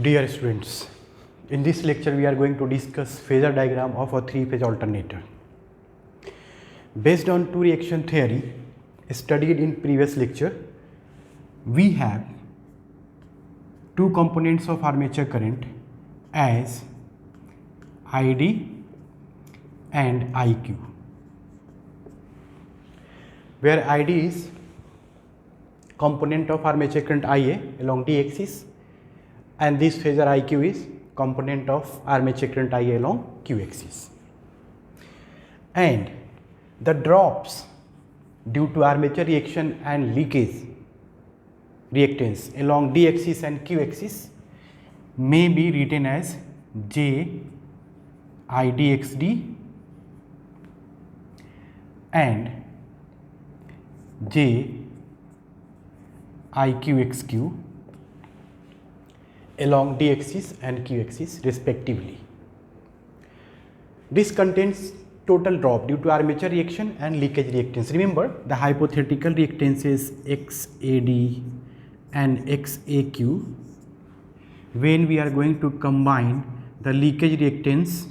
Dear students, in this lecture we are going to discuss phasor diagram of a three-phase alternator. Based on two reaction theory studied in previous lecture, we have two components of armature current as ID and IQ, where ID is component of armature current IA along D axis, and this phasor IQ is component of armature current IA along Q axis. And the drops due to armature reaction and leakage reactance along D axis and Q axis may be written as J IDXD and J IQXQ along D axis and Q axis respectively. This contains total drop due to armature reaction and leakage reactance. Remember, the hypothetical reactance is XAD and XAQ. When we are going to combine the leakage reactance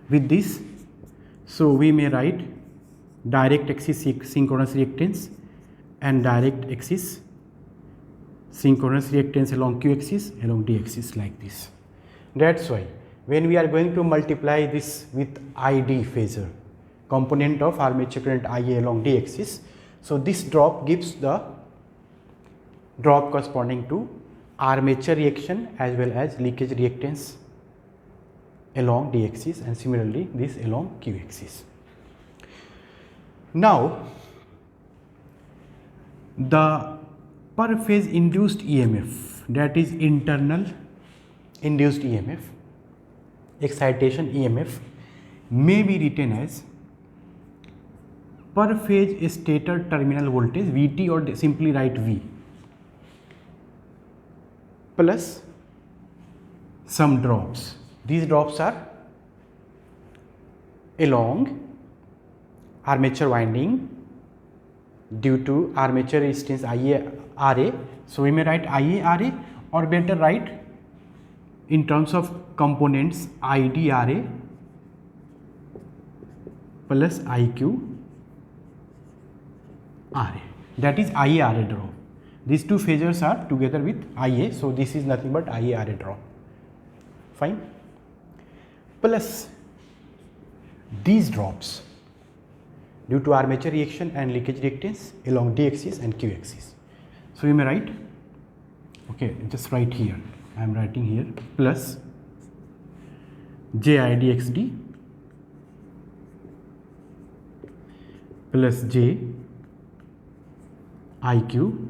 with this, so we may write direct axis synchronous reactance and direct axis synchronous reactance along Q axis, along D axis, like this. That's why when we are going to multiply this with ID phasor, component of armature current IA along D axis, so this drop gives the drop corresponding to armature reaction as well as leakage reactance along D axis, and similarly this along Q axis. Now the per phase induced EMF, that is internal induced EMF, excitation EMF, may be written as per phase stator terminal voltage Vt, or simply write V, plus some drops. These drops are along armature winding due to armature resistance IA RA. So we may write IA RA, or better write in terms of components ID RA plus IQ RA, that is IA RA drop. These two phasors are together with IA, so this is nothing but IA RA drop. Fine. Plus these drops due to armature reaction and leakage reactance along D axis and Q axis. So we may write, okay, just write here, I am writing here, plus JIDXD plus J IQ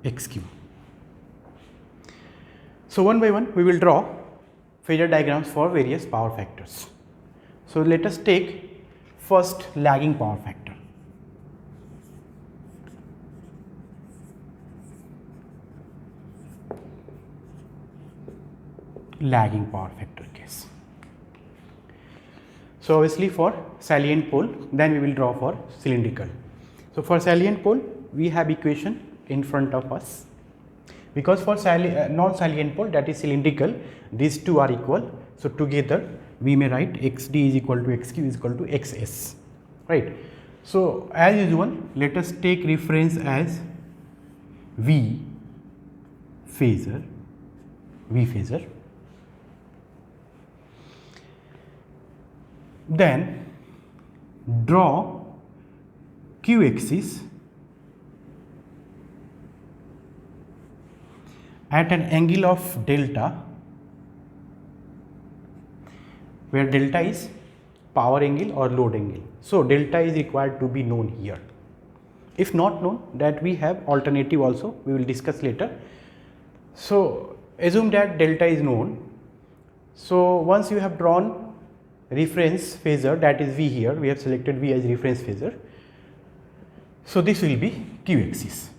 XQ. So one by one we will draw phasor diagrams for various power factors. So let us take first lagging power factor. Lagging power factor case. So obviously for salient pole, then we will draw for cylindrical. So for salient pole we have equation in front of us, because for non-salient pole, that is cylindrical, these two are equal. So together we may write XD is equal to XQ is equal to XS, right. So as usual, let us take reference as V phasor, then draw Q axis at an angle of delta, where delta is power angle or load angle. So delta is required to be known here. If not known, that we have alternative also, we will discuss later. So assume that delta is known. So once you have drawn reference phasor, that is V here, we have selected V as reference phasor. So this will be Q axis.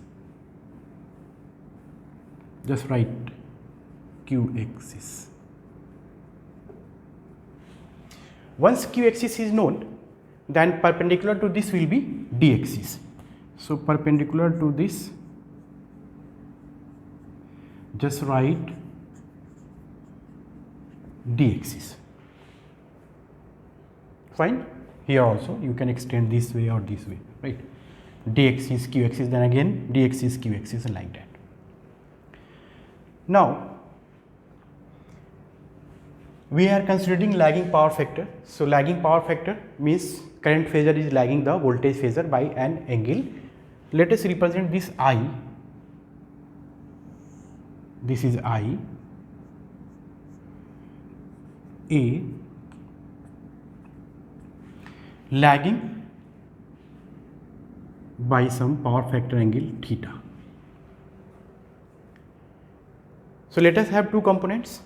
Just write Q axis. Once Q axis is known, then perpendicular to this will be D axis. So perpendicular to this just write d axis. Fine. Here also you can extend this way or this way, right? D axis, q axis, then again d axis, q axis, like that. Now we are considering lagging power factor. So lagging power factor means current phasor is lagging the voltage phasor by an angle. Let us represent this I. This is I, A, lagging by some power factor angle theta. So let us have two components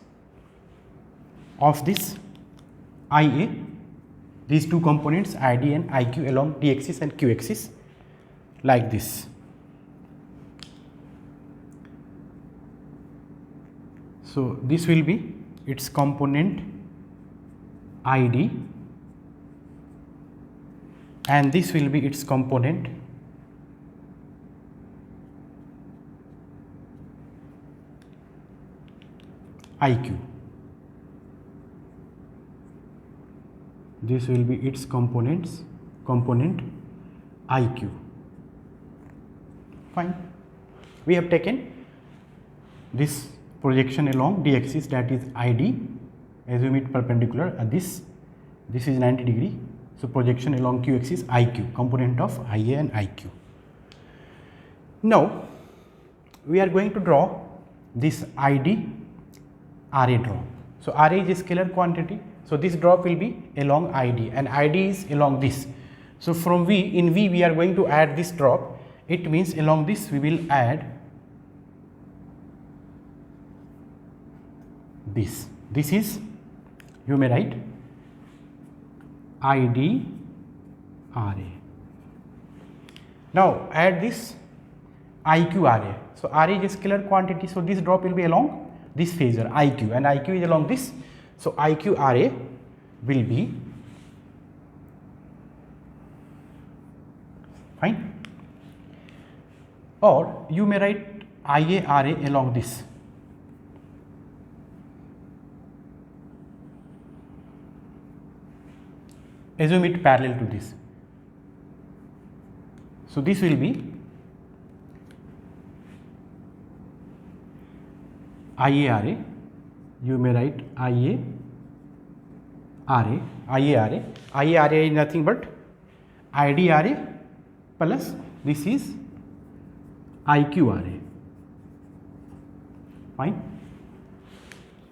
of this IA, these two components ID and IQ along d axis and q axis, like this. So this will be its component ID and this will be its component IQ. This will be its component IQ. Fine. We have taken this projection along d axis, that is ID, assume it perpendicular, and this is 90 degree. So projection along q axis IQ, component of IA and IQ. Now we are going to draw this ID RA drop. So RA is a scalar quantity. So this drop will be along ID and ID is along this. So from in V we are going to add this drop. It means along this we will add this. This is, you may write ID RA. Now add this IQ RA. So RA is a scalar quantity. So this drop will be along this phasor IQ and IQ is along this. So IQ RA will be, fine, or you may write IA RA along this. Assume it parallel to this. So this will be IA RA. You may write IA RA. IA RA is nothing but ID RA plus this is IQ RA. Fine.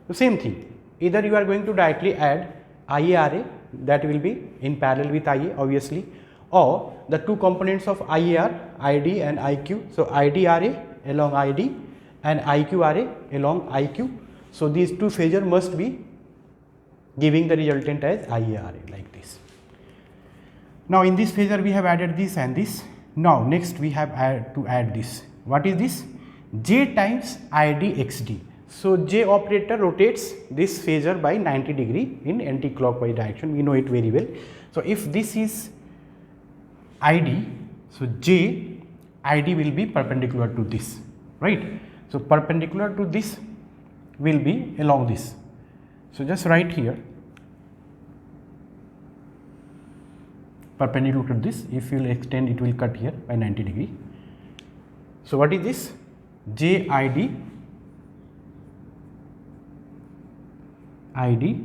The same thing. Either you are going to directly add IA RA, that will be in parallel with IA obviously, or the two components of IAR, ID and IQ. So ID RA along ID and IQ RA along IQ. So these two phasor must be giving the resultant as IARA, like this. Now in this phasor we have added this and this. Now next we have to add this. What is this? J times ID XD. So J operator rotates this phasor by 90 degree in anti-clockwise direction. We know it very well. So if this is ID, so J ID will be perpendicular to this, right? So perpendicular to this will be along this. So just write here perpendicular to this. If you will extend, it will cut here by 90 degree. So what is this? JID ID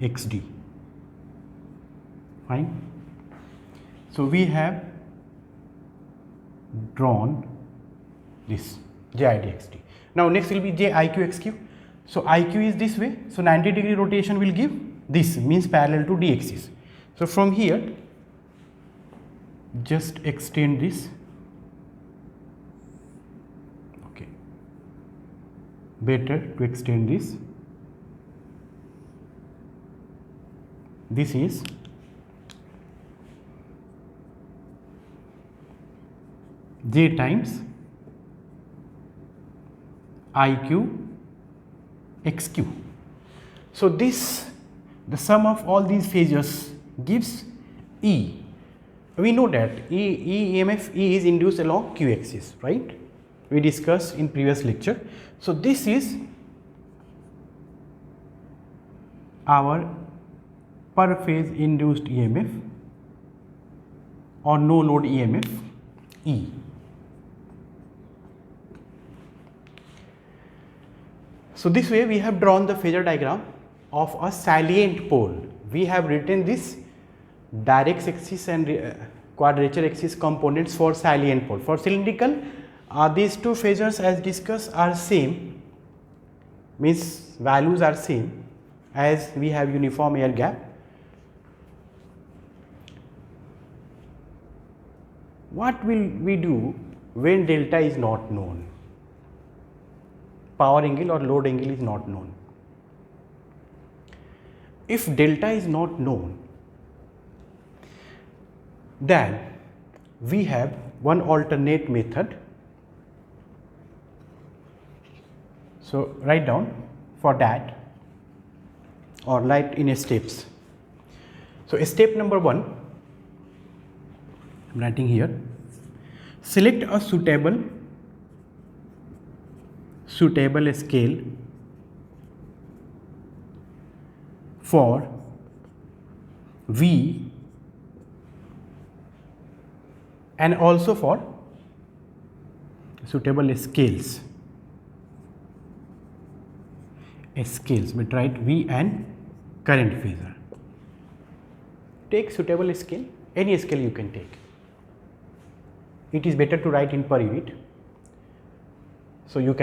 XD. Fine. So we have drawn this JID XD. Now next will be JIQ XQ. So IQ is this way. So 90 degree rotation will give this, means parallel to D axis. So from here just extend this. Okay. Better to extend this. This is J times IQ XQ. So this, the sum of all these phasors gives E. We know that EMF E is induced along Q axis, right? we discussed in previous lecture. So this is our per phase induced EMF or no load EMF E. So this way we have drawn the phasor diagram of a salient pole. We have written this direct axis and quadrature axis components for salient pole. For cylindrical, these two phasors as discussed are same, means values are same as we have uniform air gap. What will we do when delta is not known? Power angle or load angle is not known. If delta is not known, then we have one alternate method. So write down for that or write in steps. So step number 1, I am writing here, select a suitable scale for V and also for suitable scales, but write V and current phasor. Take suitable scale, any scale you can take. It is better to write in per unit. So you can